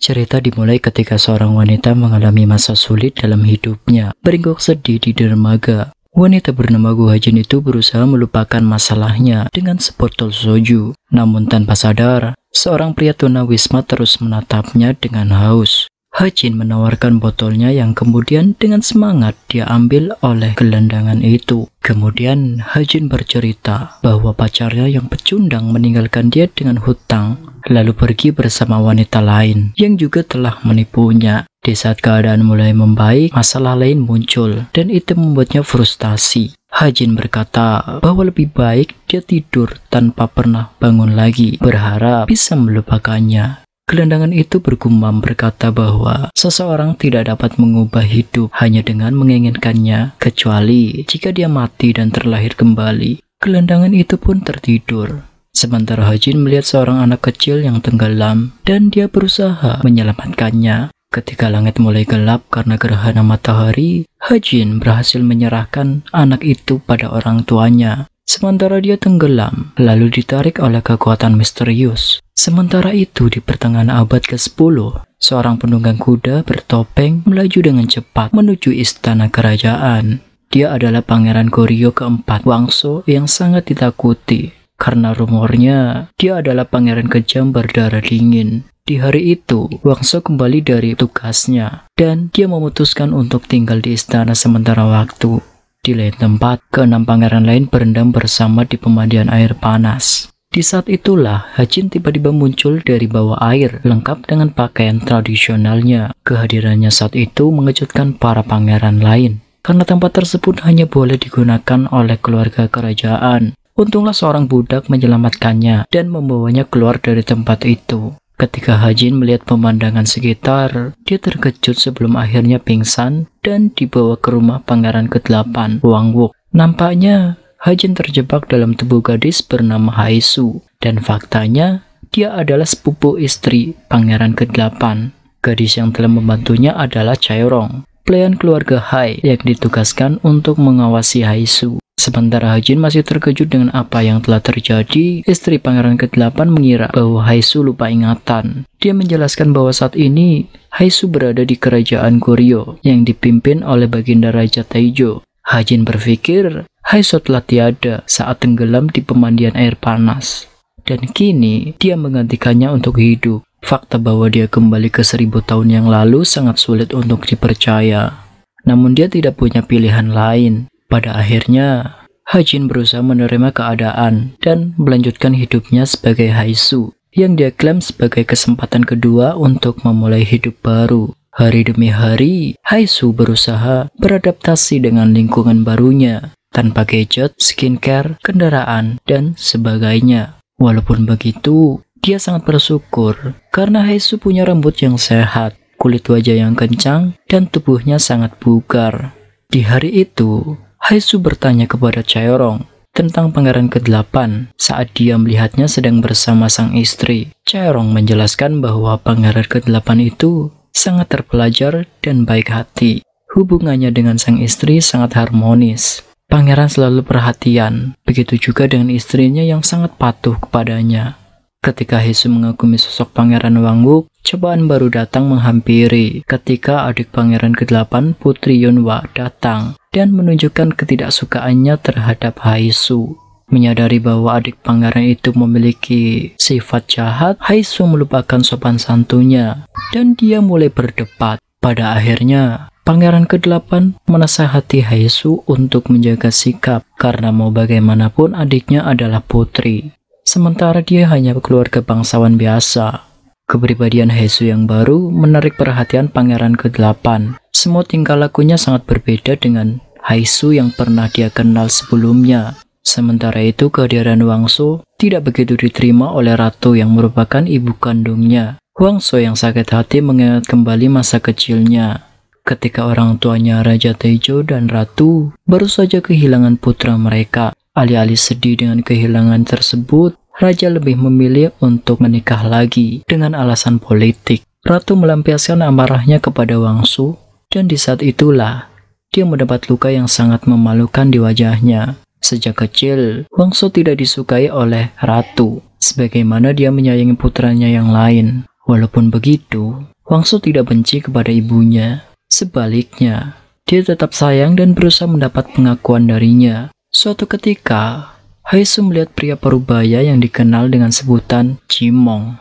Cerita dimulai ketika seorang wanita mengalami masa sulit dalam hidupnya, beringkuk sedih di dermaga. Wanita bernama Gu Hajin itu berusaha melupakan masalahnya dengan sebotol soju. Namun tanpa sadar, seorang pria tunawisma terus menatapnya dengan haus. Hajin menawarkan botolnya yang kemudian dengan semangat dia ambil oleh gelandangan itu. Kemudian Hajin bercerita bahwa pacarnya yang pecundang meninggalkan dia dengan hutang, lalu pergi bersama wanita lain yang juga telah menipunya. Di saat keadaan mulai membaik, masalah lain muncul dan itu membuatnya frustasi. Hajin berkata bahwa lebih baik dia tidur tanpa pernah bangun lagi, berharap bisa melupakannya. Gelandangan itu bergumam berkata bahwa seseorang tidak dapat mengubah hidup hanya dengan menginginkannya, kecuali jika dia mati dan terlahir kembali. Gelandangan itu pun tertidur. Sementara Hajin melihat seorang anak kecil yang tenggelam dan dia berusaha menyelamatkannya. Ketika langit mulai gelap karena gerhana matahari, Hajin berhasil menyerahkan anak itu pada orang tuanya. Sementara dia tenggelam, lalu ditarik oleh kekuatan misterius. Sementara itu, di pertengahan abad ke-10, seorang penunggang kuda bertopeng melaju dengan cepat menuju istana kerajaan. Dia adalah Pangeran Goryeo keempat, Wangso yang sangat ditakuti. Karena rumornya, dia adalah pangeran kejam berdarah dingin. Di hari itu, Wangso kembali dari tugasnya, dan dia memutuskan untuk tinggal di istana sementara waktu. Di lain tempat, keenam pangeran lain berendam bersama di pemandian air panas. Di saat itulah, Hajin tiba-tiba muncul dari bawah air, lengkap dengan pakaian tradisionalnya. Kehadirannya saat itu mengejutkan para pangeran lain, karena tempat tersebut hanya boleh digunakan oleh keluarga kerajaan. Untunglah seorang budak menyelamatkannya dan membawanya keluar dari tempat itu. Ketika Hajin melihat pemandangan sekitar, dia terkejut sebelum akhirnya pingsan dan dibawa ke rumah pangeran ke-8, Wang Wook. Nampaknya, Hajin terjebak dalam tubuh gadis bernama Haisu, dan faktanya, dia adalah sepupu istri pangeran ke-8. Gadis yang telah membantunya adalah Chaerong, pelayan keluarga Hai yang ditugaskan untuk mengawasi Haisu. Sementara Hajin masih terkejut dengan apa yang telah terjadi, istri pangeran ke-8 mengira bahwa Haisu lupa ingatan. Dia menjelaskan bahwa saat ini, Haisu berada di kerajaan Goryeo yang dipimpin oleh Baginda Raja Taejo. Hajin berpikir, Haisu telah tiada saat tenggelam di pemandian air panas. Dan kini, dia menggantikannya untuk hidup. Fakta bahwa dia kembali ke 1000 tahun yang lalu sangat sulit untuk dipercaya. Namun dia tidak punya pilihan lain. Pada akhirnya, Hajin berusaha menerima keadaan dan melanjutkan hidupnya sebagai Haisu, yang dia klaim sebagai kesempatan kedua untuk memulai hidup baru. Hari demi hari, Haisu berusaha beradaptasi dengan lingkungan barunya, tanpa gadget, skincare, kendaraan, dan sebagainya. Walaupun begitu, dia sangat bersyukur karena Haisu punya rambut yang sehat, kulit wajah yang kencang, dan tubuhnya sangat bugar. Di hari itu, Haisu bertanya kepada Chaerong tentang pangeran ke-8 saat dia melihatnya sedang bersama sang istri. Chaerong menjelaskan bahwa pangeran ke-8 itu sangat terpelajar dan baik hati. Hubungannya dengan sang istri sangat harmonis. Pangeran selalu perhatian, begitu juga dengan istrinya yang sangat patuh kepadanya. Ketika Haisu mengagumi sosok pangeran Wang Wook, cobaan baru datang menghampiri ketika adik pangeran ke-8 Putri Yunhwa datang dan menunjukkan ketidaksukaannya terhadap Haisu. Menyadari bahwa adik pangeran itu memiliki sifat jahat, Haisu melupakan sopan santunnya dan dia mulai berdebat. Pada akhirnya, pangeran ke-8 menasihati Haisu untuk menjaga sikap karena mau bagaimanapun adiknya adalah putri. Sementara dia hanya keluarga bangsawan biasa. Kepribadian Haisu yang baru menarik perhatian pangeran ke-8. Semua tingkah lakunya sangat berbeda dengan Haisu yang pernah dia kenal sebelumnya. Sementara itu kehadiran Wangso tidak begitu diterima oleh ratu yang merupakan ibu kandungnya. Wangso yang sakit hati mengingat kembali masa kecilnya. Ketika orang tuanya Raja Taejo dan ratu baru saja kehilangan putra mereka. Alih-alih sedih dengan kehilangan tersebut, Raja lebih memilih untuk menikah lagi dengan alasan politik. Ratu melampiaskan amarahnya kepada Wangsu, dan di saat itulah dia mendapat luka yang sangat memalukan di wajahnya. Sejak kecil, Wangsu tidak disukai oleh Ratu, sebagaimana dia menyayangi putranya yang lain. Walaupun begitu, Wangso tidak benci kepada ibunya. Sebaliknya, dia tetap sayang dan berusaha mendapat pengakuan darinya. Suatu ketika, Haesu melihat pria parubaya yang dikenal dengan sebutan Jimong.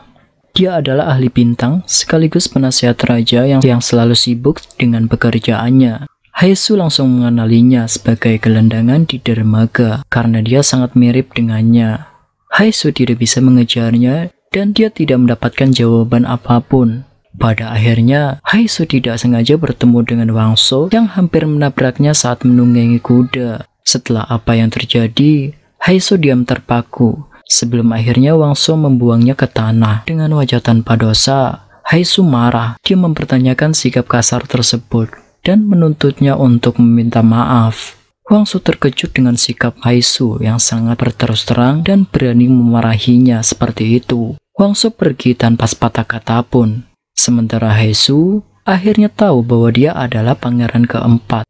Dia adalah ahli bintang sekaligus penasihat raja yang selalu sibuk dengan pekerjaannya. Haesu langsung mengenalinya sebagai gelandangan di dermaga karena dia sangat mirip dengannya. Haesu tidak bisa mengejarnya dan dia tidak mendapatkan jawaban apapun. Pada akhirnya, Haesu tidak sengaja bertemu dengan Wangso yang hampir menabraknya saat menunggangi kuda. Setelah apa yang terjadi, Haesu diam terpaku. Sebelum akhirnya Wangso membuangnya ke tanah. Dengan wajah tanpa dosa, Haesu marah. Dia mempertanyakan sikap kasar tersebut dan menuntutnya untuk meminta maaf. Wangso terkejut dengan sikap Haesu yang sangat berterus terang dan berani memarahinya seperti itu. Wangso pergi tanpa sepatah kata pun. Sementara Haesu akhirnya tahu bahwa dia adalah pangeran keempat.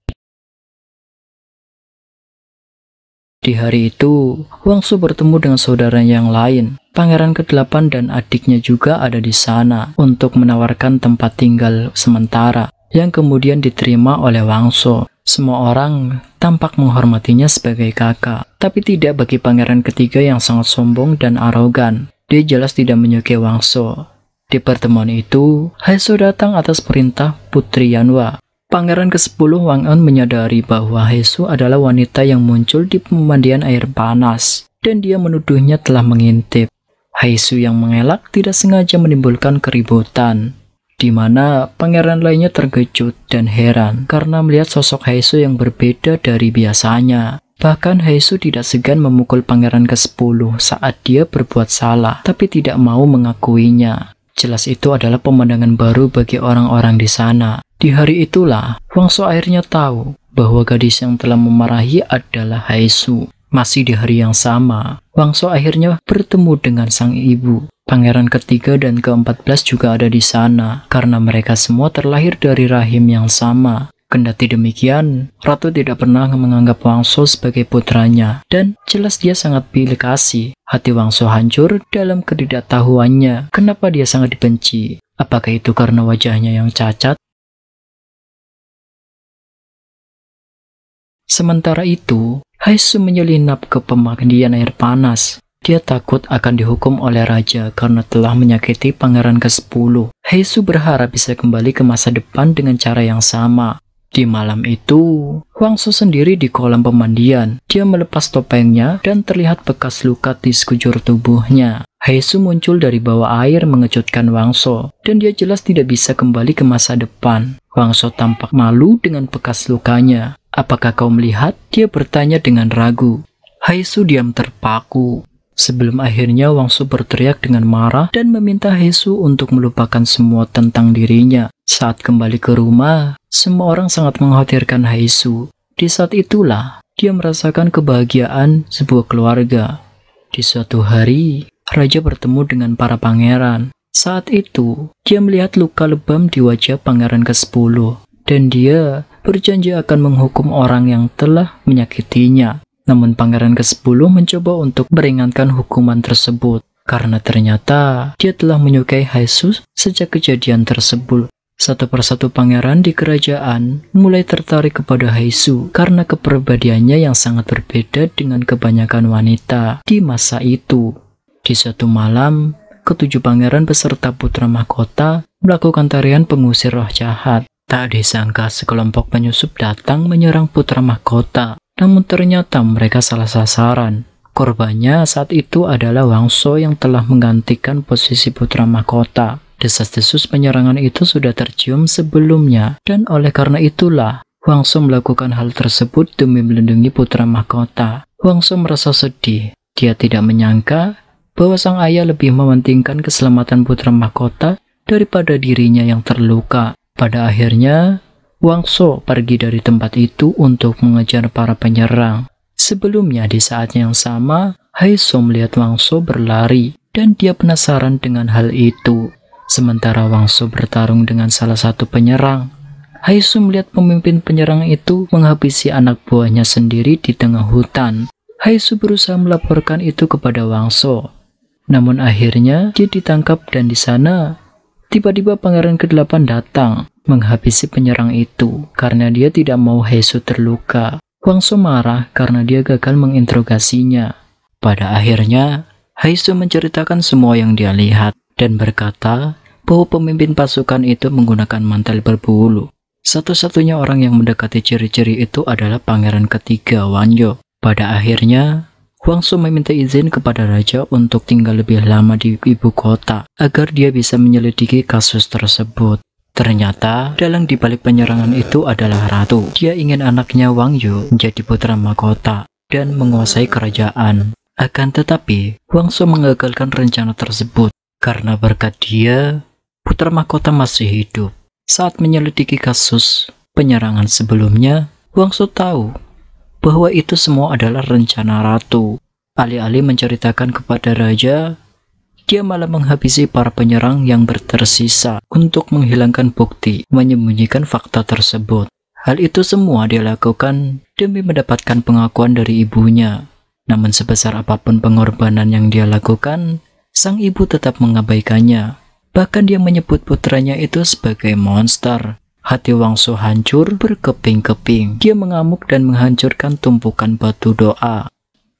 Di hari itu, Wangsu bertemu dengan saudaranya yang lain. Pangeran ke-8 dan adiknya juga ada di sana untuk menawarkan tempat tinggal sementara yang kemudian diterima oleh Wangso. Semua orang tampak menghormatinya sebagai kakak, tapi tidak bagi pangeran ketiga yang sangat sombong dan arogan. Dia jelas tidak menyukai Wangso. Di pertemuan itu, Haesu datang atas perintah Putri Yanhua. Pangeran ke-10 Wang En menyadari bahwa Haesu adalah wanita yang muncul di pemandian air panas, dan dia menuduhnya telah mengintip. Haesu yang mengelak tidak sengaja menimbulkan keributan, di mana pangeran lainnya terkejut dan heran karena melihat sosok Haesu yang berbeda dari biasanya. Bahkan Haesu tidak segan memukul pangeran ke-10 saat dia berbuat salah, tapi tidak mau mengakuinya. Jelas itu adalah pemandangan baru bagi orang-orang di sana. Di hari itulah, Wangso akhirnya tahu bahwa gadis yang telah memarahi adalah Haesu. Masih di hari yang sama, Wangso akhirnya bertemu dengan sang ibu. Pangeran ketiga dan ke-14 juga ada di sana, karena mereka semua terlahir dari rahim yang sama. Kendati demikian, Ratu tidak pernah menganggap Wangso sebagai putranya, dan jelas dia sangat pilih kasih. Hati Wangso hancur dalam ketidaktahuannya. Kenapa dia sangat dibenci? Apakah itu karena wajahnya yang cacat? Sementara itu, Haesu menyelinap ke pemandian air panas. Dia takut akan dihukum oleh raja karena telah menyakiti pangeran ke-10. Haesu berharap bisa kembali ke masa depan dengan cara yang sama. Di malam itu, Wangso sendiri di kolam pemandian. Dia melepas topengnya dan terlihat bekas luka di sekujur tubuhnya. Haesu muncul dari bawah air mengejutkan Wangso, dan dia jelas tidak bisa kembali ke masa depan. Wangso tampak malu dengan bekas lukanya. Apakah kau melihat? Dia bertanya dengan ragu. Haesu diam terpaku. Sebelum akhirnya Wangso berteriak dengan marah dan meminta Haesu untuk melupakan semua tentang dirinya. Saat kembali ke rumah, semua orang sangat mengkhawatirkan Haesu. Di saat itulah, dia merasakan kebahagiaan sebuah keluarga. Di suatu hari, raja bertemu dengan para pangeran. Saat itu, dia melihat luka lebam di wajah pangeran ke-10, dan dia berjanji akan menghukum orang yang telah menyakitinya. Namun pangeran ke-10 mencoba untuk meringankan hukuman tersebut, karena ternyata dia telah menyukai Haesu sejak kejadian tersebut. Satu persatu pangeran di kerajaan mulai tertarik kepada Haesu karena kepribadiannya yang sangat berbeda dengan kebanyakan wanita di masa itu. Di suatu malam, ketujuh pangeran beserta putra mahkota melakukan tarian pengusir roh jahat. Tak disangka sekelompok penyusup datang menyerang putra mahkota, namun ternyata mereka salah sasaran. Korbannya saat itu adalah Wangso yang telah menggantikan posisi putra mahkota. Desas-desus penyerangan itu sudah tercium sebelumnya, dan oleh karena itulah Wangso melakukan hal tersebut demi melindungi putra mahkota. Wangso merasa sedih. Dia tidak menyangka bahwa sang ayah lebih mementingkan keselamatan putra mahkota daripada dirinya yang terluka. Pada akhirnya, Wangso pergi dari tempat itu untuk mengejar para penyerang. Sebelumnya di saat yang sama, Haesu melihat Wangso berlari, dan dia penasaran dengan hal itu. Sementara Wangso bertarung dengan salah satu penyerang, Haesu melihat pemimpin penyerang itu menghabisi anak buahnya sendiri di tengah hutan. Haesu berusaha melaporkan itu kepada Wangso. Namun akhirnya dia ditangkap dan di sana Tiba-tiba pangeran ke-8 datang, menghabisi penyerang itu karena dia tidak mau Haesu terluka. Wangso marah karena dia gagal menginterogasinya. Pada akhirnya, Haesu menceritakan semua yang dia lihat dan berkata bahwa pemimpin pasukan itu menggunakan mantel berbulu. Satu-satunya orang yang mendekati ciri-ciri itu adalah pangeran ketiga, Wanjo. Pada akhirnya, Wangso meminta izin kepada raja untuk tinggal lebih lama di ibu kota agar dia bisa menyelidiki kasus tersebut. Ternyata, dalang dibalik penyerangan itu adalah ratu. Dia ingin anaknya Wang Yu menjadi putra mahkota dan menguasai kerajaan. Akan tetapi, Wangso mengagalkan rencana tersebut karena berkat dia, putra mahkota masih hidup. Saat menyelidiki kasus penyerangan sebelumnya, Wangso tahu bahwa itu semua adalah rencana ratu. Alih-alih menceritakan kepada raja, dia malah menghabisi para penyerang yang tersisa untuk menghilangkan bukti, menyembunyikan fakta tersebut. Hal itu semua dia lakukan demi mendapatkan pengakuan dari ibunya. Namun sebesar apapun pengorbanan yang dia lakukan, sang ibu tetap mengabaikannya. Bahkan dia menyebut putranya itu sebagai monster. Hati Wangso hancur berkeping-keping. Dia mengamuk dan menghancurkan tumpukan batu doa.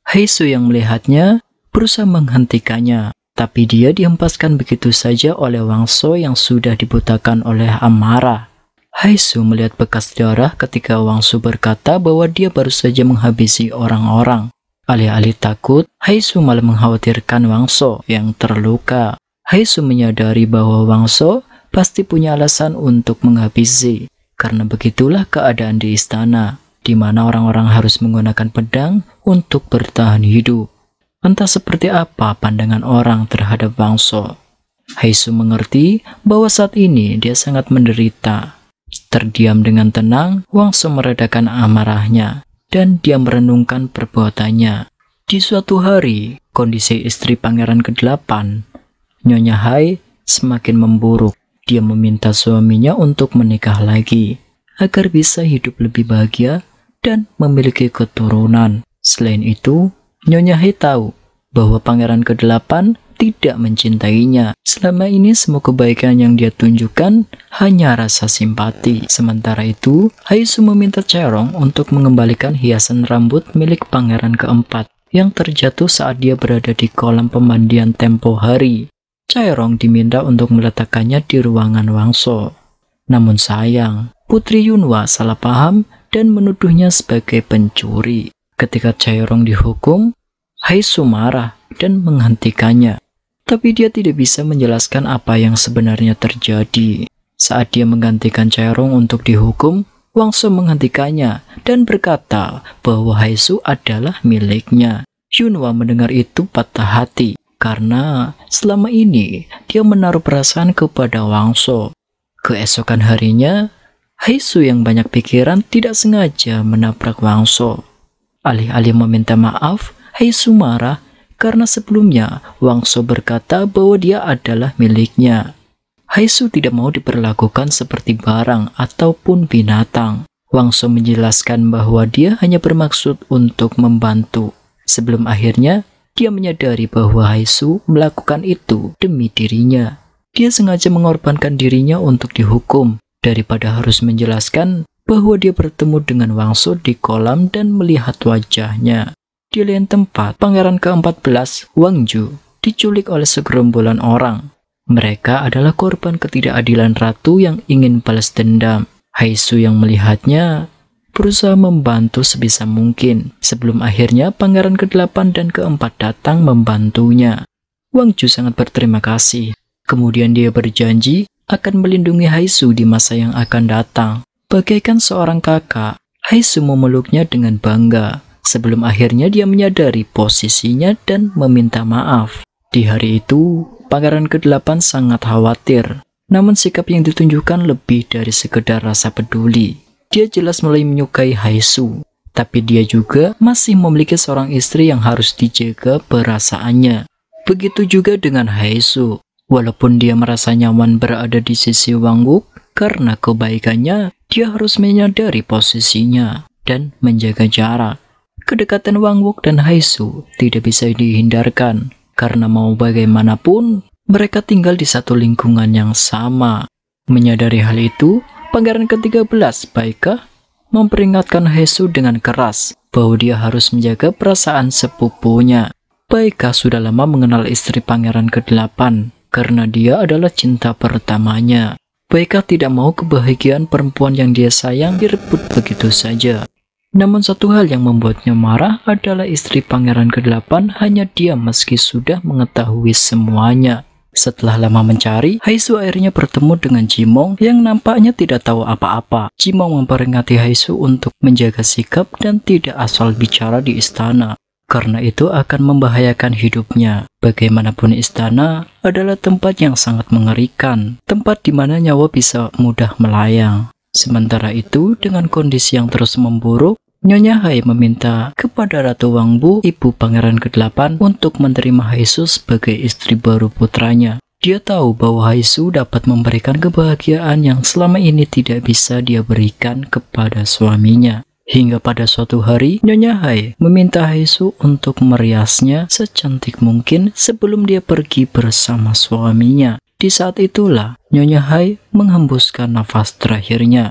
Haesu yang melihatnya berusaha menghentikannya, tapi dia dihempaskan begitu saja oleh Wangso yang sudah dibutakan oleh amarah. Haesu melihat bekas darah ketika Wangso berkata bahwa dia baru saja menghabisi orang-orang. Alih-alih takut, Haesu malah mengkhawatirkan Wangso yang terluka. Haesu menyadari bahwa Wangso pasti punya alasan untuk menghabisi, karena begitulah keadaan di istana, di mana orang-orang harus menggunakan pedang untuk bertahan hidup. Entah seperti apa pandangan orang terhadap Wangso. Haesu mengerti bahwa saat ini dia sangat menderita. Terdiam dengan tenang, Wangso meredakan amarahnya, dan dia merenungkan perbuatannya. Di suatu hari, kondisi istri pangeran ke-8, Nyonya Hai, semakin memburuk. Dia meminta suaminya untuk menikah lagi, agar bisa hidup lebih bahagia dan memiliki keturunan. Selain itu, Nyonya Hai tahu bahwa pangeran ke-8 tidak mencintainya. Selama ini semua kebaikan yang dia tunjukkan hanya rasa simpati. Sementara itu, Haesu meminta Chaerong untuk mengembalikan hiasan rambut milik pangeran ke-4 yang terjatuh saat dia berada di kolam pemandian tempo hari. Chaerong diminta untuk meletakkannya di ruangan Wangso. Namun sayang, Putri Yunhwa salah paham dan menuduhnya sebagai pencuri. Ketika Chaerong dihukum, Haesu marah dan menghentikannya. Tapi dia tidak bisa menjelaskan apa yang sebenarnya terjadi. Saat dia menggantikan Chaerong untuk dihukum, Wangso menghentikannya dan berkata bahwa Haesu adalah miliknya. Yunhwa mendengar itu patah hati, karena selama ini dia menaruh perasaan kepada Wangso. Keesokan harinya, Haesu yang banyak pikiran tidak sengaja menabrak Wangso. Alih-alih meminta maaf, Haesu marah karena sebelumnya Wangso berkata bahwa dia adalah miliknya. Haesu tidak mau diperlakukan seperti barang ataupun binatang. Wangso menjelaskan bahwa dia hanya bermaksud untuk membantu. Sebelum akhirnya, dia menyadari bahwa Haesu melakukan itu demi dirinya. Dia sengaja mengorbankan dirinya untuk dihukum, daripada harus menjelaskan bahwa dia bertemu dengan Wangso di kolam dan melihat wajahnya. Di lain tempat, pangeran ke-14, Wang Ju, diculik oleh segerombolan orang. Mereka adalah korban ketidakadilan ratu yang ingin balas dendam. Haesu yang melihatnya berusaha membantu sebisa mungkin, sebelum akhirnya pangeran ke-8 dan ke-4 datang membantunya. Wang Ju sangat berterima kasih. Kemudian dia berjanji akan melindungi Haesu di masa yang akan datang. Bagaikan seorang kakak, Haesu memeluknya dengan bangga, sebelum akhirnya dia menyadari posisinya dan meminta maaf. Di hari itu, pangeran ke-8 sangat khawatir, namun sikap yang ditunjukkan lebih dari sekedar rasa peduli. Dia jelas mulai menyukai Haesu, tapi dia juga masih memiliki seorang istri yang harus dijaga perasaannya. Begitu juga dengan Haesu. Walaupun dia merasa nyaman berada di sisi Wang Wook, karena kebaikannya, dia harus menyadari posisinya dan menjaga jarak. Kedekatan Wang Wook dan Haesu tidak bisa dihindarkan, karena mau bagaimanapun, Mereka tinggal di satu lingkungan yang sama. Menyadari hal itu, Pangeran ke-13, Baika, memperingatkan Haesu dengan keras bahwa dia harus menjaga perasaan sepupunya. Baika sudah lama mengenal istri Pangeran ke-8 karena dia adalah cinta pertamanya. Baika tidak mau kebahagiaan perempuan yang dia sayang direbut begitu saja. Namun satu hal yang membuatnya marah adalah istri Pangeran ke-8 hanya diam meski sudah mengetahui semuanya. Setelah lama mencari, Haesu akhirnya bertemu dengan Jimong yang nampaknya tidak tahu apa-apa. Jimong memperingati Haesu untuk menjaga sikap dan tidak asal bicara di istana, karena itu akan membahayakan hidupnya. Bagaimanapun istana adalah tempat yang sangat mengerikan, tempat di mana nyawa bisa mudah melayang. Sementara itu, dengan kondisi yang terus memburuk, Nyonya Hai meminta kepada Ratu Wangbu, ibu Pangeran ke-8, untuk menerima Haesu sebagai istri baru putranya. Dia tahu bahwa Haesu dapat memberikan kebahagiaan yang selama ini tidak bisa dia berikan kepada suaminya. Hingga pada suatu hari, Nyonya Hai meminta Haesu untuk meriasnya secantik mungkin sebelum dia pergi bersama suaminya. Di saat itulah, Nyonya Hai menghembuskan nafas terakhirnya.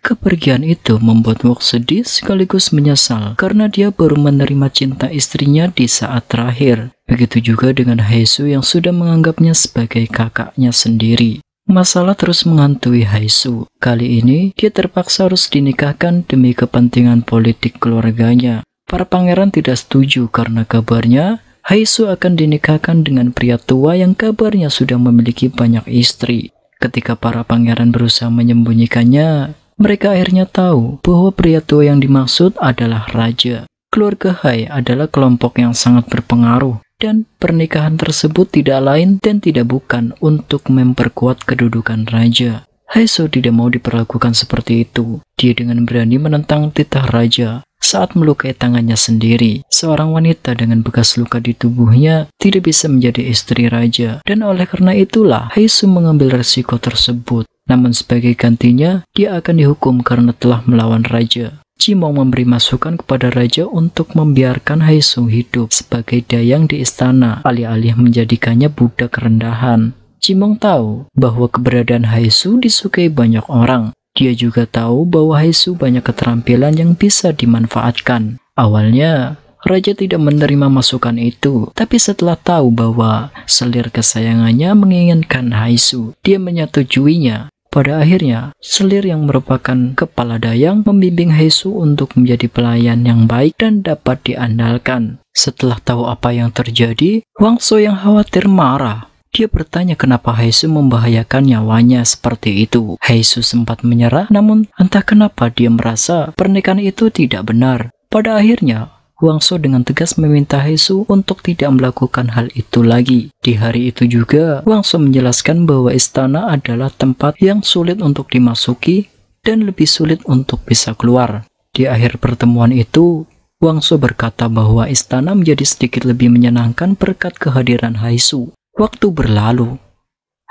Kepergian itu membuat Wok sedih sekaligus menyesal karena dia baru menerima cinta istrinya di saat terakhir. Begitu juga dengan Haesu yang sudah menganggapnya sebagai kakaknya sendiri. Masalah terus menghantui Haesu. Kali ini dia terpaksa harus dinikahkan demi kepentingan politik keluarganya. Para pangeran tidak setuju karena kabarnya Haesu akan dinikahkan dengan pria tua yang kabarnya sudah memiliki banyak istri. Ketika para pangeran berusaha menyembunyikannya, mereka akhirnya tahu bahwa pria tua yang dimaksud adalah raja. Keluarga Hai adalah kelompok yang sangat berpengaruh, dan pernikahan tersebut tidak lain dan tidak bukan untuk memperkuat kedudukan raja. Haesu tidak mau diperlakukan seperti itu. Dia dengan berani menentang titah raja saat melukai tangannya sendiri. Seorang wanita dengan bekas luka di tubuhnya tidak bisa menjadi istri raja, dan oleh karena itulah Haesu mengambil resiko tersebut. Namun sebagai gantinya, dia akan dihukum karena telah melawan raja. Jimong memberi masukan kepada raja untuk membiarkan Haesu hidup sebagai dayang di istana, alih-alih menjadikannya budak rendahan. Jimong tahu bahwa keberadaan Haesu disukai banyak orang. Dia juga tahu bahwa Haesu banyak keterampilan yang bisa dimanfaatkan. Awalnya, raja tidak menerima masukan itu, tapi setelah tahu bahwa selir kesayangannya menginginkan Haesu, dia menyetujuinya. Pada akhirnya, selir yang merupakan kepala dayang membimbing Haesu untuk menjadi pelayan yang baik dan dapat diandalkan. Setelah tahu apa yang terjadi, Wangso yang khawatir marah. Dia bertanya kenapa Haesu membahayakan nyawanya seperti itu. Haesu sempat menyerah, namun entah kenapa dia merasa pernikahan itu tidak benar. Pada akhirnya, Wangso dengan tegas meminta Haesu untuk tidak melakukan hal itu lagi. Di hari itu juga, Wangso menjelaskan bahwa istana adalah tempat yang sulit untuk dimasuki dan lebih sulit untuk bisa keluar. Di akhir pertemuan itu, Wangso berkata bahwa istana menjadi sedikit lebih menyenangkan berkat kehadiran Haesu. Waktu berlalu,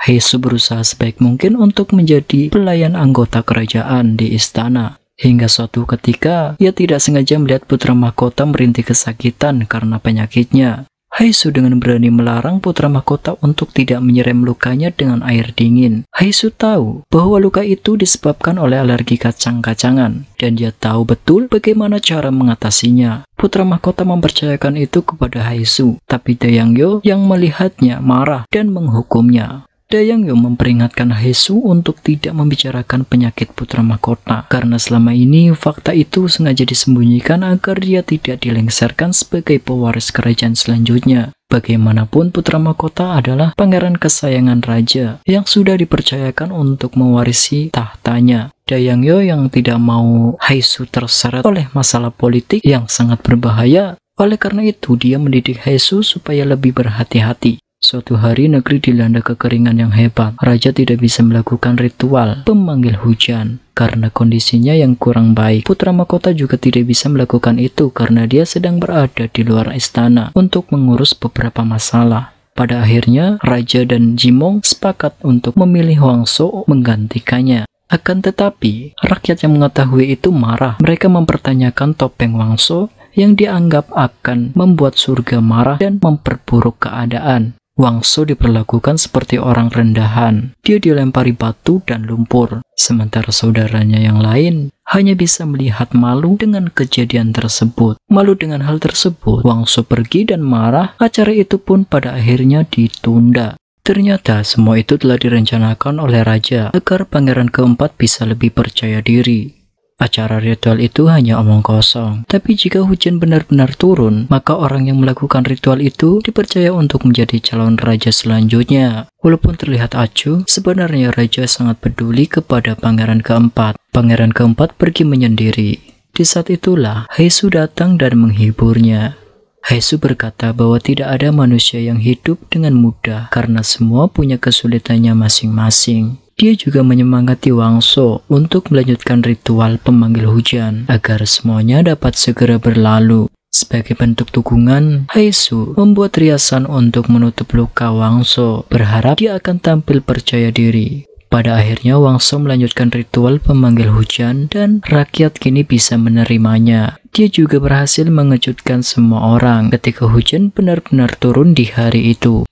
Haesu berusaha sebaik mungkin untuk menjadi pelayan anggota kerajaan di istana. Hingga suatu ketika, ia tidak sengaja melihat putra mahkota merintih kesakitan karena penyakitnya. Haesu dengan berani melarang putra mahkota untuk tidak menyiram lukanya dengan air dingin. Haesu tahu bahwa luka itu disebabkan oleh alergi kacang-kacangan, dan dia tahu betul bagaimana cara mengatasinya. Putra mahkota mempercayakan itu kepada Haesu, tapi Dayangyo yang melihatnya marah dan menghukumnya. Dayangyo memperingatkan Haesu untuk tidak membicarakan penyakit putra mahkota, karena selama ini fakta itu sengaja disembunyikan agar dia tidak dilengsarkan sebagai pewaris kerajaan selanjutnya. Bagaimanapun putra mahkota adalah pangeran kesayangan raja yang sudah dipercayakan untuk mewarisi tahtanya. Dayangyo yang tidak mau Haesu terseret oleh masalah politik yang sangat berbahaya, oleh karena itu dia mendidik Haesu supaya lebih berhati-hati. Suatu hari negeri dilanda kekeringan yang hebat. Raja tidak bisa melakukan ritual pemanggil hujan karena kondisinya yang kurang baik. Putra mahkota juga tidak bisa melakukan itu karena dia sedang berada di luar istana untuk mengurus beberapa masalah. Pada akhirnya, Raja dan Jimong sepakat untuk memilih Wangso menggantikannya. Akan tetapi, rakyat yang mengetahui itu marah. Mereka mempertanyakan topeng Wangso yang dianggap akan membuat surga marah dan memperburuk keadaan. Wangso diperlakukan seperti orang rendahan. Dia dilempari batu dan lumpur, sementara saudaranya yang lain hanya bisa melihat malu dengan kejadian tersebut. Malu dengan hal tersebut, Wangso pergi dan marah. Acara itu pun pada akhirnya ditunda. Ternyata semua itu telah direncanakan oleh raja agar pangeran keempat bisa lebih percaya diri. Acara ritual itu hanya omong kosong, tapi jika hujan benar-benar turun, maka orang yang melakukan ritual itu dipercaya untuk menjadi calon raja selanjutnya. Walaupun terlihat acuh, sebenarnya raja sangat peduli kepada pangeran keempat. Pangeran keempat pergi menyendiri. Di saat itulah Haesu datang dan menghiburnya. Haesu berkata bahwa tidak ada manusia yang hidup dengan mudah karena semua punya kesulitannya masing-masing. Dia juga menyemangati Wangso untuk melanjutkan ritual pemanggil hujan agar semuanya dapat segera berlalu. Sebagai bentuk dukungan, Haesu membuat riasan untuk menutup luka Wangso, berharap dia akan tampil percaya diri. Pada akhirnya Wangso melanjutkan ritual pemanggil hujan dan rakyat kini bisa menerimanya. Dia juga berhasil mengejutkan semua orang ketika hujan benar-benar turun di hari itu.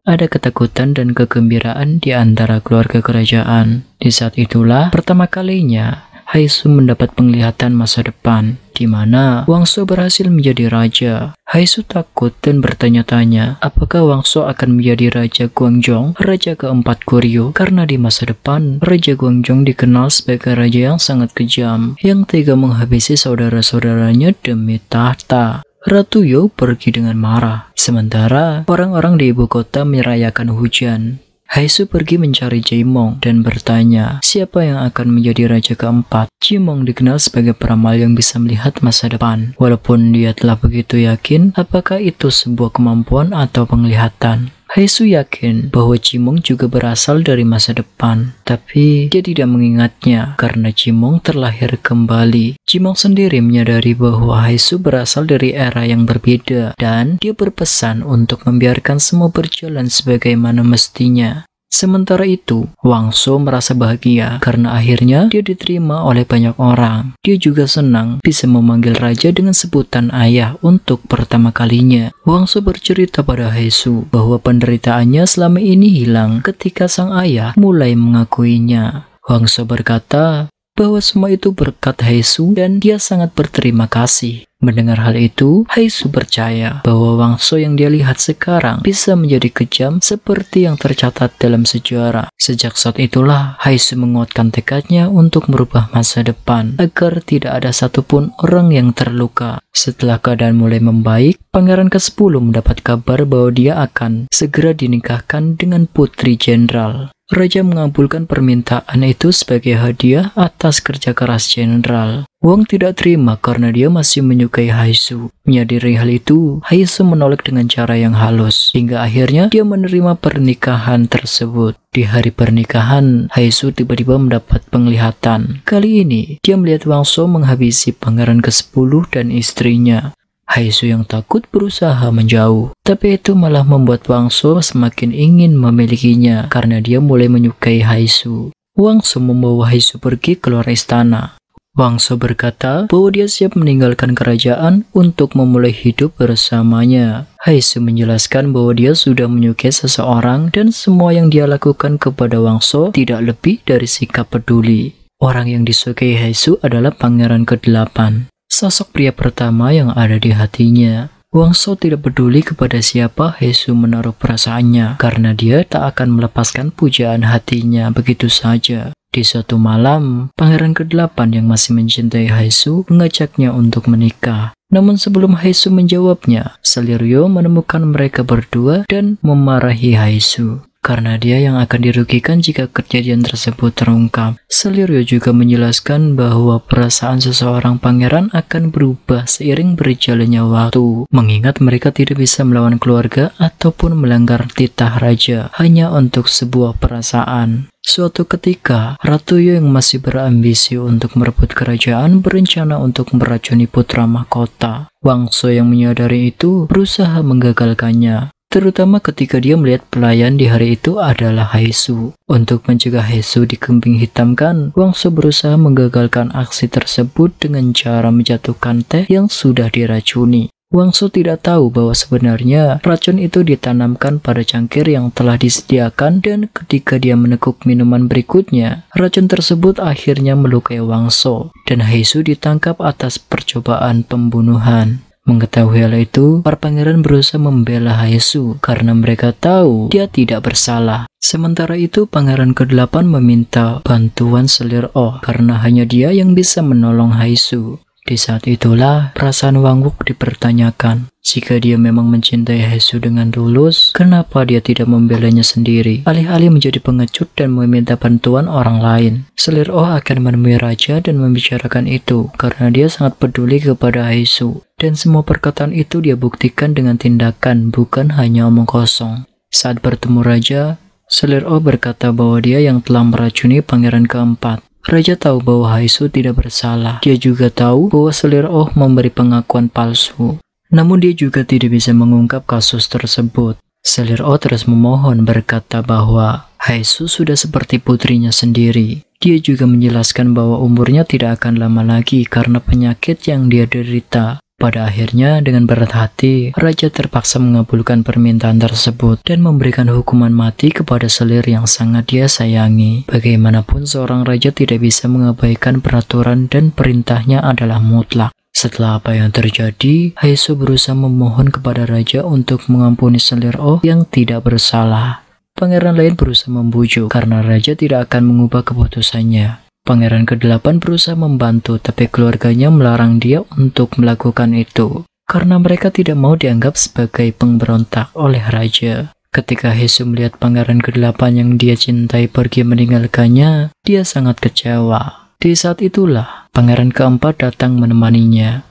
Ada ketakutan dan kegembiraan di antara keluarga kerajaan. Di saat itulah pertama kalinya Haesu mendapat penglihatan masa depan, di mana Wangso berhasil menjadi raja. Haesu takut dan bertanya-tanya, apakah Wangso akan menjadi Raja Gwangjong, raja keempat Goryeo? Karena di masa depan, Raja Gwangjong dikenal sebagai raja yang sangat kejam, yang tega menghabisi saudara-saudaranya demi tahta. Ratu You pergi dengan marah, sementara orang-orang di ibu kota merayakan hujan. Haesu pergi mencari Jaemong dan bertanya siapa yang akan menjadi raja keempat. Jaemong dikenal sebagai peramal yang bisa melihat masa depan. Walaupun dia telah begitu yakin apakah itu sebuah kemampuan atau penglihatan. Haesu yakin bahwa Jaemong juga berasal dari masa depan, tapi dia tidak mengingatnya karena Jaemong terlahir kembali. Jaemong sendiri menyadari bahwa Haesu berasal dari era yang berbeda dan dia berpesan untuk membiarkan semua berjalan sebagaimana mestinya. Sementara itu, Wangso merasa bahagia karena akhirnya dia diterima oleh banyak orang. Dia juga senang bisa memanggil raja dengan sebutan ayah untuk pertama kalinya. Wangso bercerita pada Haesu bahwa penderitaannya selama ini hilang ketika sang ayah mulai mengakuinya. Wangso berkata bahwa semua itu berkat Haesu dan dia sangat berterima kasih. Mendengar hal itu, Haesu percaya bahwa Wangso yang dia lihat sekarang bisa menjadi kejam seperti yang tercatat dalam sejarah. Sejak saat itulah, Haesu menguatkan tekadnya untuk merubah masa depan agar tidak ada satupun orang yang terluka. Setelah keadaan mulai membaik, Pangeran ke-10 mendapat kabar bahwa dia akan segera dinikahkan dengan Putri Jenderal. Raja mengabulkan permintaan itu sebagai hadiah atas kerja keras jenderal. Wang tidak terima karena dia masih menyukai Haesu. Menyadari hal itu, Haesu menolak dengan cara yang halus, hingga akhirnya dia menerima pernikahan tersebut. Di hari pernikahan, Haesu tiba-tiba mendapat penglihatan. Kali ini, dia melihat Wangso menghabisi Pangeran ke-10 dan istrinya. Haesu yang takut berusaha menjauh, tapi itu malah membuat Wangso semakin ingin memilikinya karena dia mulai menyukai Haesu. Wangso membawa Haesu pergi keluar istana. Wangso berkata bahwa dia siap meninggalkan kerajaan untuk memulai hidup bersamanya. Haesu menjelaskan bahwa dia sudah menyukai seseorang dan semua yang dia lakukan kepada Wangso tidak lebih dari sikap peduli. Orang yang disukai Haesu adalah Pangeran ke-8. Sosok pria pertama yang ada di hatinya. Wangso tidak peduli kepada siapa Haesu menaruh perasaannya, karena dia tak akan melepaskan pujaan hatinya begitu saja. Di suatu malam, Pangeran ke-8 yang masih mencintai Haesu mengajaknya untuk menikah. Namun sebelum Haesu menjawabnya, Saliryo menemukan mereka berdua dan memarahi Haesu karena dia yang akan dirugikan jika kejadian tersebut terungkap. Saliryo juga menjelaskan bahwa perasaan seseorang pangeran akan berubah seiring berjalannya waktu, mengingat mereka tidak bisa melawan keluarga ataupun melanggar titah raja hanya untuk sebuah perasaan. Suatu ketika, Ratu Yu yang masih berambisi untuk merebut kerajaan berencana untuk meracuni putra mahkota. Wangso yang menyadari itu berusaha menggagalkannya. terutama ketika dia melihat pelayan di hari itu adalah Haesu. Untuk mencegah Haesu dikambing hitamkan, Wangso berusaha menggagalkan aksi tersebut dengan cara menjatuhkan teh yang sudah diracuni. Wangso tidak tahu bahwa sebenarnya racun itu ditanamkan pada cangkir yang telah disediakan, dan ketika dia meneguk minuman berikutnya, racun tersebut akhirnya melukai Wangso dan Haesu ditangkap atas percobaan pembunuhan. Mengetahui hal itu, para pangeran berusaha membela Haesu karena mereka tahu dia tidak bersalah. Sementara itu, pangeran ke-8 meminta bantuan Selir Oh karena hanya dia yang bisa menolong Haesu. Di saat itulah perasaan Wang Wook dipertanyakan. Jika dia memang mencintai Haesu dengan tulus, kenapa dia tidak membelanya sendiri, alih-alih menjadi pengecut dan meminta bantuan orang lain? Selir Oh akan menemui raja dan membicarakan itu karena dia sangat peduli kepada Haesu. Dan semua perkataan itu dia buktikan dengan tindakan, bukan hanya omong kosong. Saat bertemu raja, Selir Oh berkata bahwa dia yang telah meracuni pangeran keempat. Raja tahu bahwa Haesu tidak bersalah. Dia juga tahu bahwa Selir Oh memberi pengakuan palsu. Namun dia juga tidak bisa mengungkap kasus tersebut. Selir Oh terus memohon berkata bahwa Haesu sudah seperti putrinya sendiri. Dia juga menjelaskan bahwa umurnya tidak akan lama lagi karena penyakit yang dia derita. Pada akhirnya, dengan berat hati, Raja terpaksa mengabulkan permintaan tersebut dan memberikan hukuman mati kepada Selir yang sangat dia sayangi. Bagaimanapun, seorang raja tidak bisa mengabaikan peraturan dan perintahnya adalah mutlak. Setelah apa yang terjadi, Haesu berusaha memohon kepada raja untuk mengampuni Selir Oh yang tidak bersalah. Pangeran lain berusaha membujuk karena raja tidak akan mengubah keputusannya. Pangeran ke-8 berusaha membantu, tapi keluarganya melarang dia untuk melakukan itu karena mereka tidak mau dianggap sebagai pemberontak oleh raja. Ketika Haesu melihat pangeran ke-8 yang dia cintai pergi meninggalkannya, dia sangat kecewa. Di saat itulah pangeran keempat datang menemaninya.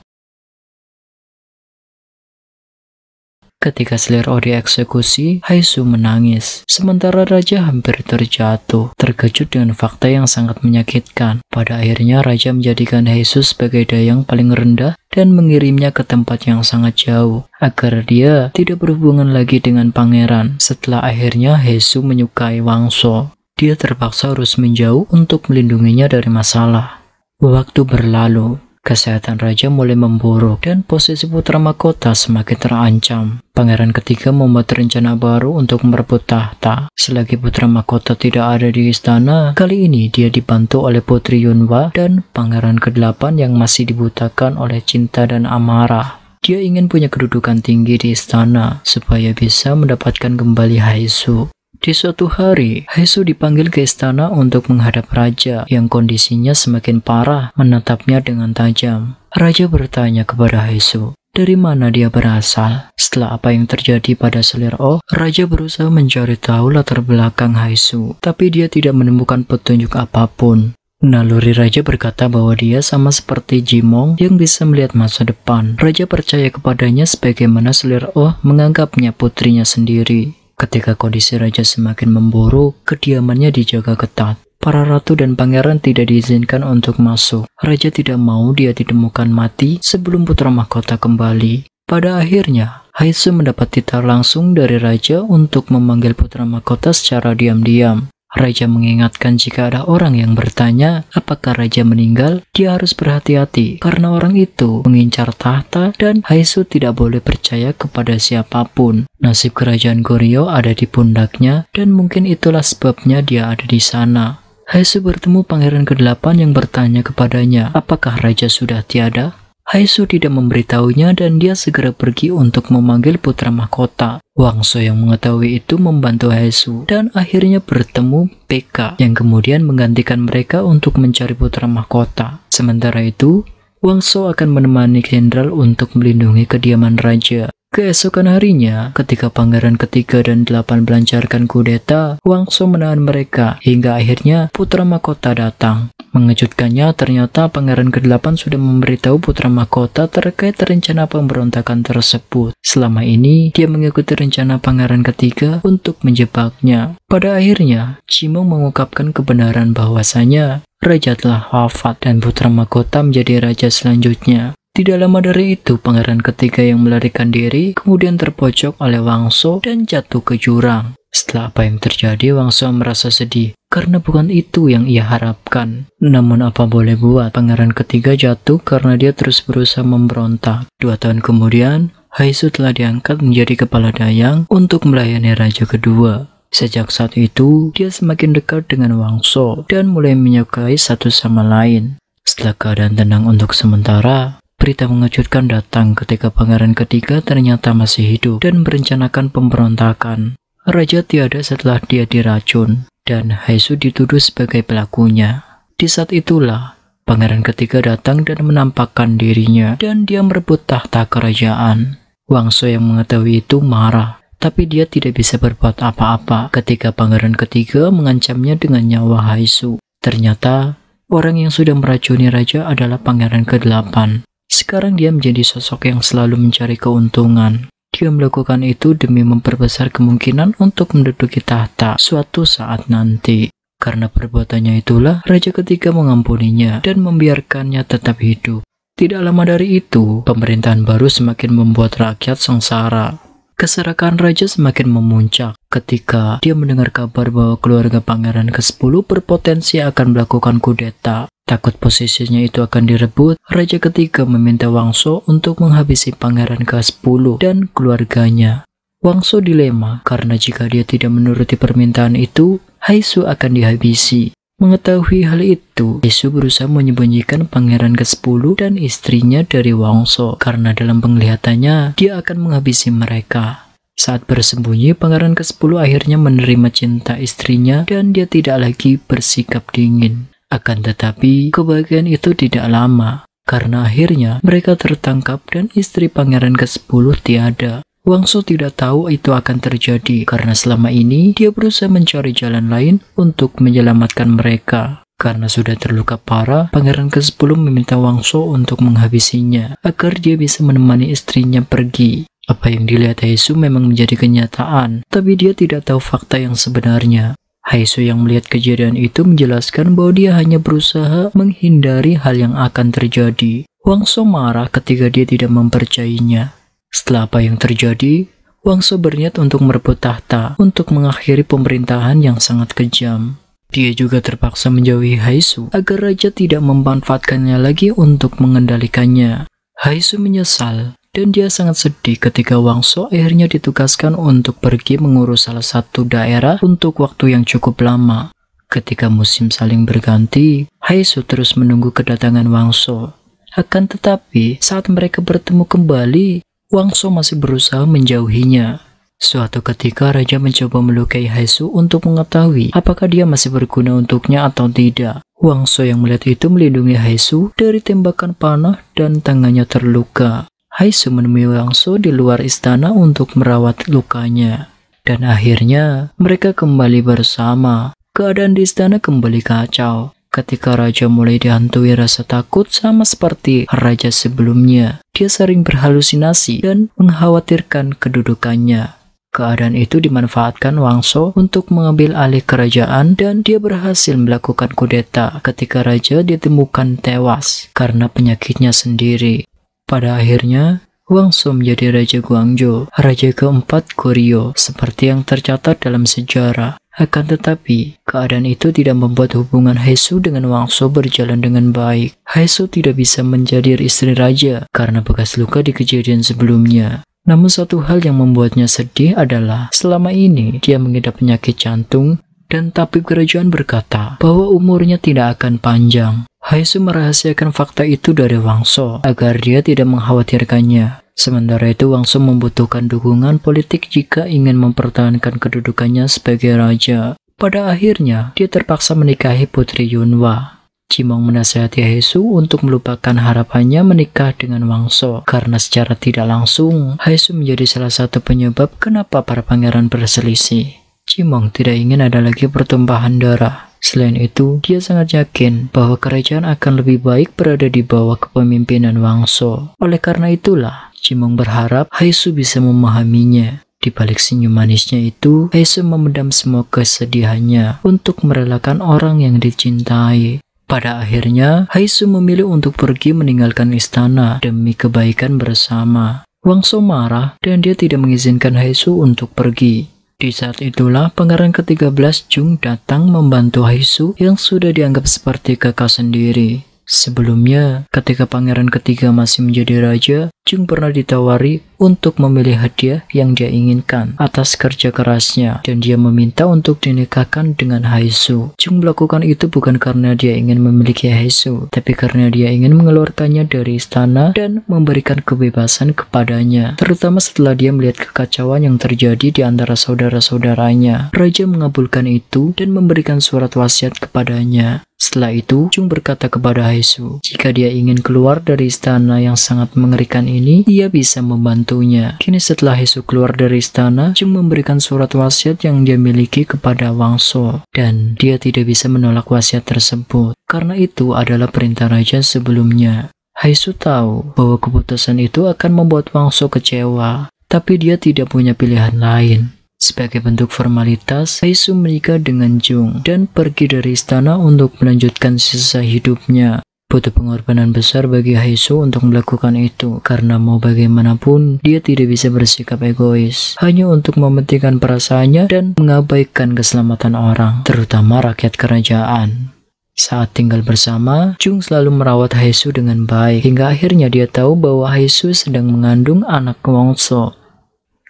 Ketika Selir Oh dieksekusi, Haesu menangis. Sementara raja hampir terjatuh, terkejut dengan fakta yang sangat menyakitkan. Pada akhirnya raja menjadikan Haesu sebagai dayang paling rendah dan mengirimnya ke tempat yang sangat jauh, agar dia tidak berhubungan lagi dengan pangeran. Setelah akhirnya Haesu menyukai Wangso, dia terpaksa harus menjauh untuk melindunginya dari masalah. Waktu berlalu. Kesehatan raja mulai memburuk dan posisi putra mahkota semakin terancam. Pangeran ketiga membuat rencana baru untuk merebut tahta. Selagi putra mahkota tidak ada di istana, kali ini dia dibantu oleh Putri Yunhwa dan pangeran ke-8 yang masih dibutakan oleh cinta dan amarah. Dia ingin punya kedudukan tinggi di istana supaya bisa mendapatkan kembali Haesu. Di suatu hari, Haesu dipanggil ke istana untuk menghadap raja yang kondisinya semakin parah, menatapnya dengan tajam. Raja bertanya kepada Haesu, dari mana dia berasal? Setelah apa yang terjadi pada Selir Oh, raja berusaha mencari tahu latar belakang Haesu, tapi dia tidak menemukan petunjuk apapun. Naluri raja berkata bahwa dia sama seperti Jimong yang bisa melihat masa depan. Raja percaya kepadanya sebagaimana Selir Oh menganggapnya putrinya sendiri. Ketika kondisi raja semakin memburuk, kediamannya dijaga ketat. Para ratu dan pangeran tidak diizinkan untuk masuk. Raja tidak mau dia ditemukan mati sebelum putra mahkota kembali. Pada akhirnya, Haesu mendapat titah langsung dari raja untuk memanggil putra mahkota secara diam-diam. Raja mengingatkan jika ada orang yang bertanya apakah raja meninggal, dia harus berhati-hati karena orang itu mengincar tahta dan Haesu tidak boleh percaya kepada siapapun. Nasib kerajaan Goryeo ada di pundaknya dan mungkin itulah sebabnya dia ada di sana. Haesu bertemu pangeran ke-8 yang bertanya kepadanya apakah raja sudah tiada. Haesu tidak memberitahunya dan dia segera pergi untuk memanggil putra mahkota. Wangso yang mengetahui itu membantu Haesu dan akhirnya bertemu PK yang kemudian menggantikan mereka untuk mencari putra mahkota. Sementara itu, Wangso akan menemani jenderal untuk melindungi kediaman raja. Keesokan harinya, ketika pangeran ketiga dan 8 melancarkan kudeta, Wangso menahan mereka hingga akhirnya putra mahkota datang. Mengejutkannya, ternyata pangeran ke-8 sudah memberitahu putra mahkota terkait rencana pemberontakan tersebut. Selama ini, dia mengikuti rencana pangeran ketiga untuk menjebaknya. Pada akhirnya, Jimong mengungkapkan kebenaran bahwasanya raja telah wafat dan putra mahkota menjadi raja selanjutnya. Tidak lama dari itu, pangeran ketiga yang melarikan diri kemudian terpojok oleh Wangso dan jatuh ke jurang. Setelah apa yang terjadi, Wangso merasa sedih karena bukan itu yang ia harapkan. Namun apa boleh buat, pangeran ketiga jatuh karena dia terus berusaha memberontak. 2 tahun kemudian, Haisu telah diangkat menjadi kepala dayang untuk melayani raja kedua. Sejak saat itu, dia semakin dekat dengan Wangso dan mulai menyukai satu sama lain. Setelah keadaan tenang untuk sementara, berita mengejutkan datang ketika pangeran ketiga ternyata masih hidup dan merencanakan pemberontakan. Raja tiada setelah dia diracun, dan Haisu dituduh sebagai pelakunya. Di saat itulah, pangeran ketiga datang dan menampakkan dirinya, dan dia merebut tahta kerajaan. Wangso yang mengetahui itu marah, tapi dia tidak bisa berbuat apa-apa ketika pangeran ketiga mengancamnya dengan nyawa Haisu. Ternyata, orang yang sudah meracuni raja adalah pangeran ke-8. Sekarang dia menjadi sosok yang selalu mencari keuntungan. Dia melakukan itu demi memperbesar kemungkinan untuk menduduki tahta suatu saat nanti. Karena perbuatannya itulah, raja ketiga mengampuninya dan membiarkannya tetap hidup. Tidak lama dari itu, pemerintahan baru semakin membuat rakyat sengsara. Keserakan raja semakin memuncak ketika dia mendengar kabar bahwa keluarga pangeran ke-10 berpotensi akan melakukan kudeta. Takut posisinya itu akan direbut, raja ketiga meminta Wangso untuk menghabisi pangeran ke-10 dan keluarganya. Wangso dilema karena jika dia tidak menuruti permintaan itu, Haisu akan dihabisi. Mengetahui hal itu, Haisu berusaha menyembunyikan pangeran ke-10 dan istrinya dari Wangso karena dalam penglihatannya dia akan menghabisi mereka. Saat bersembunyi, pangeran ke-10 akhirnya menerima cinta istrinya dan dia tidak lagi bersikap dingin. Akan tetapi, kebahagiaan itu tidak lama, karena akhirnya mereka tertangkap dan istri pangeran ke-10 tiada. Wangso tidak tahu itu akan terjadi, karena selama ini dia berusaha mencari jalan lain untuk menyelamatkan mereka. Karena sudah terluka parah, pangeran ke-10 meminta Wangso untuk menghabisinya, agar dia bisa menemani istrinya pergi. Apa yang dilihat Haisu memang menjadi kenyataan, tapi dia tidak tahu fakta yang sebenarnya. Haisu yang melihat kejadian itu menjelaskan bahwa dia hanya berusaha menghindari hal yang akan terjadi. Wangso marah ketika dia tidak mempercayainya. Setelah apa yang terjadi, Wangso berniat untuk merebut tahta untuk mengakhiri pemerintahan yang sangat kejam. Dia juga terpaksa menjauhi Haisu agar raja tidak memanfaatkannya lagi untuk mengendalikannya. Haisu menyesal, dan dia sangat sedih ketika Wangso akhirnya ditugaskan untuk pergi mengurus salah satu daerah untuk waktu yang cukup lama. Ketika musim saling berganti, Haisu terus menunggu kedatangan Wangso. Akan tetapi, saat mereka bertemu kembali, Wangso masih berusaha menjauhinya. Suatu ketika, raja mencoba melukai Haisu untuk mengetahui apakah dia masih berguna untuknya atau tidak. Wangso yang melihat itu melindungi Haisu dari tembakan panah dan tangannya terluka. Haisu menemui Wangso di luar istana untuk merawat lukanya. Dan akhirnya, mereka kembali bersama. Keadaan di istana kembali kacau. Ketika raja mulai dihantui rasa takut sama seperti raja sebelumnya. Dia sering berhalusinasi dan mengkhawatirkan kedudukannya. Keadaan itu dimanfaatkan Wangso untuk mengambil alih kerajaan dan dia berhasil melakukan kudeta ketika raja ditemukan tewas karena penyakitnya sendiri. Pada akhirnya, Wangso menjadi Raja Guangzhou, raja keempat Goryeo, seperti yang tercatat dalam sejarah. Akan tetapi, keadaan itu tidak membuat hubungan Haisu dengan Wangso berjalan dengan baik. Haisu tidak bisa menjadi istri raja karena bekas luka di kejadian sebelumnya. Namun satu hal yang membuatnya sedih adalah selama ini dia mengidap penyakit jantung dan tabib kerajaan berkata bahwa umurnya tidak akan panjang. Haisu merahasiakan fakta itu dari Wangso agar dia tidak mengkhawatirkannya. Sementara itu Wangso membutuhkan dukungan politik jika ingin mempertahankan kedudukannya sebagai raja. Pada akhirnya, dia terpaksa menikahi putri Yunhwa. Jimong menasihati Haisu untuk melupakan harapannya menikah dengan Wangso karena secara tidak langsung Haisu menjadi salah satu penyebab kenapa para pangeran berselisih. Jimong tidak ingin ada lagi pertumpahan darah. Selain itu, dia sangat yakin bahwa kerajaan akan lebih baik berada di bawah kepemimpinan Wangso. Oleh karena itulah, Jimong berharap Haisu bisa memahaminya. Di balik senyum manisnya itu, Haisu memendam semua kesedihannya untuk merelakan orang yang dicintai. Pada akhirnya, Haisu memilih untuk pergi meninggalkan istana demi kebaikan bersama. Wangso marah dan dia tidak mengizinkan Haisu untuk pergi. Di saat itulah pangeran ke-13 Jung datang membantu Haisu yang sudah dianggap seperti kakak sendiri. Sebelumnya, ketika pangeran ketiga masih menjadi raja, Jung pernah ditawari untuk memilih hadiah yang dia inginkan atas kerja kerasnya, dan dia meminta untuk dinikahkan dengan Haisu. Jung melakukan itu bukan karena dia ingin memiliki Haisu, tapi karena dia ingin mengeluarkannya dari istana dan memberikan kebebasan kepadanya, terutama setelah dia melihat kekacauan yang terjadi di antara saudara-saudaranya. Raja mengabulkan itu dan memberikan surat wasiat kepadanya. Setelah itu, Jung berkata kepada Haisu, jika dia ingin keluar dari istana yang sangat mengerikan ini, ia bisa membantunya. Kini setelah Haisu keluar dari istana, Jung memberikan surat wasiat yang dia miliki kepada Wangso, dan dia tidak bisa menolak wasiat tersebut, karena itu adalah perintah raja sebelumnya. Haisu tahu bahwa keputusan itu akan membuat Wangso kecewa, tapi dia tidak punya pilihan lain. Sebagai bentuk formalitas, Haisu menikah dengan Jung dan pergi dari istana untuk melanjutkan sisa hidupnya. Butuh pengorbanan besar bagi Haisu untuk melakukan itu, karena mau bagaimanapun, dia tidak bisa bersikap egois, hanya untuk mementingkan perasaannya dan mengabaikan keselamatan orang, terutama rakyat kerajaan. Saat tinggal bersama, Jung selalu merawat Haisu dengan baik, hingga akhirnya dia tahu bahwa Haisu sedang mengandung anak Wangso.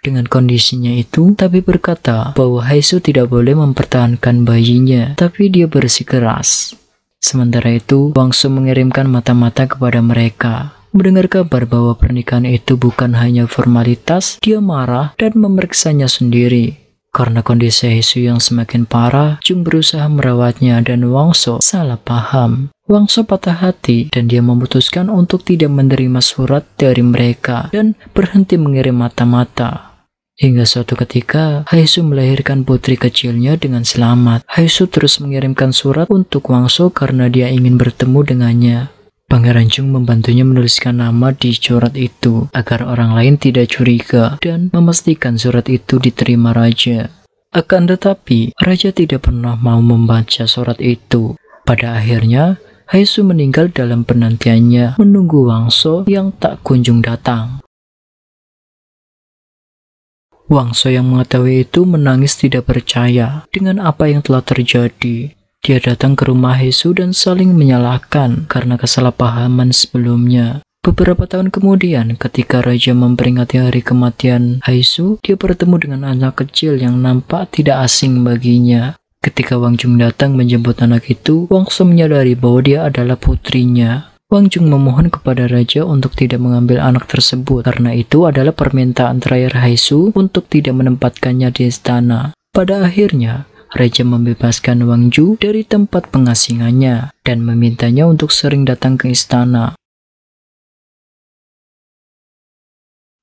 Dengan kondisinya itu, tapi berkata bahwa Haisu tidak boleh mempertahankan bayinya, tapi dia bersikeras. Sementara itu, Wangso mengirimkan mata-mata kepada mereka. Mendengar kabar bahwa pernikahan itu bukan hanya formalitas, dia marah dan memeriksanya sendiri. Karena kondisi Haisu yang semakin parah, Jung berusaha merawatnya dan Wangso salah paham. Wangso patah hati dan dia memutuskan untuk tidak menerima surat dari mereka dan berhenti mengirim mata-mata. Hingga suatu ketika, Haisu melahirkan putri kecilnya dengan selamat. Haisu terus mengirimkan surat untuk Wangso karena dia ingin bertemu dengannya. Pangeran Jung membantunya menuliskan nama di surat itu, agar orang lain tidak curiga dan memastikan surat itu diterima raja. Akan tetapi, raja tidak pernah mau membaca surat itu. Pada akhirnya, Haisu meninggal dalam penantiannya menunggu Wangso yang tak kunjung datang. Wangso yang mengetahui itu menangis tidak percaya dengan apa yang telah terjadi. Dia datang ke rumah Haisu dan saling menyalahkan karena kesalahpahaman sebelumnya. Beberapa tahun kemudian, ketika raja memperingati hari kematian Haisu, dia bertemu dengan anak kecil yang nampak tidak asing baginya. Ketika Wang Jung datang menjemput anak itu, Wangso menyadari bahwa dia adalah putrinya. Wang Jung memohon kepada raja untuk tidak mengambil anak tersebut, karena itu adalah permintaan terakhir Haisu untuk tidak menempatkannya di istana. Pada akhirnya, raja membebaskan Wang Jung dari tempat pengasingannya dan memintanya untuk sering datang ke istana.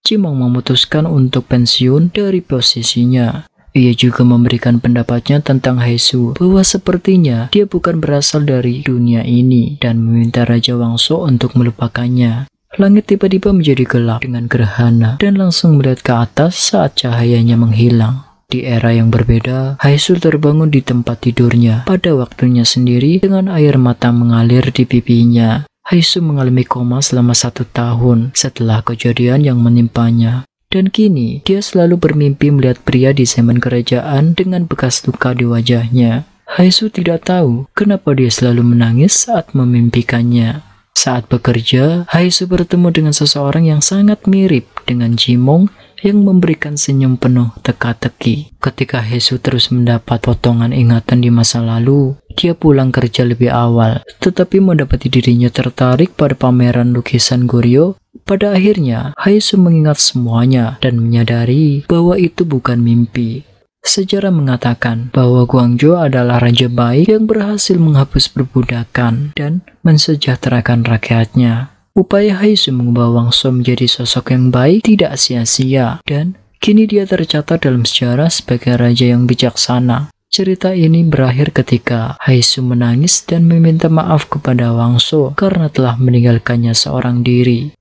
Cimong memutuskan untuk pensiun dari posisinya. Ia juga memberikan pendapatnya tentang Haisu, bahwa sepertinya dia bukan berasal dari dunia ini, dan meminta Raja Wangso untuk melupakannya. Langit tiba-tiba menjadi gelap dengan gerhana, dan langsung melihat ke atas saat cahayanya menghilang. Di era yang berbeda, Haisu terbangun di tempat tidurnya pada waktunya sendiri dengan air mata mengalir di pipinya. Haisu mengalami koma selama 1 tahun setelah kejadian yang menimpanya. Dan kini, dia selalu bermimpi melihat pria di zaman kerajaan dengan bekas luka di wajahnya. Haisu tidak tahu kenapa dia selalu menangis saat memimpikannya. Saat bekerja, Haisu bertemu dengan seseorang yang sangat mirip dengan Jimong yang memberikan senyum penuh teka-teki. Ketika Haisu terus mendapat potongan ingatan di masa lalu, dia pulang kerja lebih awal, tetapi mendapati dirinya tertarik pada pameran lukisan Goryeo. Pada akhirnya, Haisu mengingat semuanya dan menyadari bahwa itu bukan mimpi. Sejarah mengatakan bahwa Guangzhou adalah raja baik yang berhasil menghapus perbudakan dan mensejahterakan rakyatnya. Upaya Haisu mengubah Wangso menjadi sosok yang baik tidak sia-sia, dan kini dia tercatat dalam sejarah sebagai raja yang bijaksana. Cerita ini berakhir ketika Haisu menangis dan meminta maaf kepada Wangso karena telah meninggalkannya seorang diri.